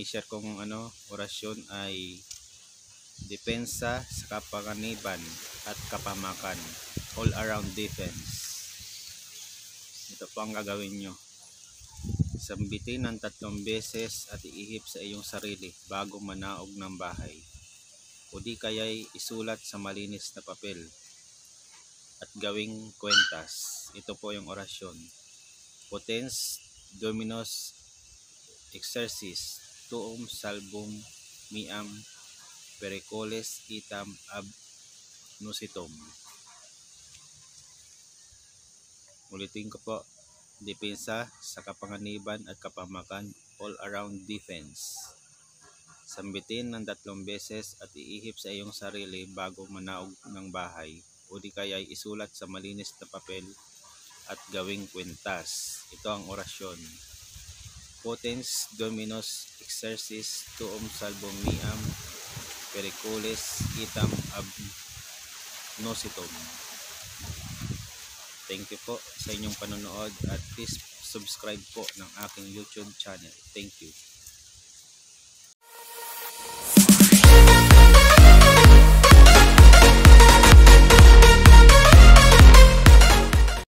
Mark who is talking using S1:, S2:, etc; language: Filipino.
S1: i-share kong orasyon ay depensa sa kapanganiban at kapamakan, all around defense. Ito po ang gagawin nyo. Sambitin ng 3 beses at iihip sa iyong sarili bago manaog ng bahay, o di kaya'y isulat sa malinis na papel at gawing kwentas. Ito po yung orasyon. Potens Dominus Exercis Tuum Salvum Miam Pericoles Itam Ab Nusitum. Ulitin ko po. Depensa sa kapanganiban at kapamakan, all around defense. Sambitin ng 3 beses at iihip sa iyong sarili bago manaog ng bahay, o di kaya'y isulat sa malinis na papel at gawing kwentas. Ito ang orasyon. Potens Dominus Exercis Tuum Salvum Miam Pericoles Itam Ab Nusitum. Thank you po sa inyong panonood at please subscribe po ng aking YouTube channel. Thank you.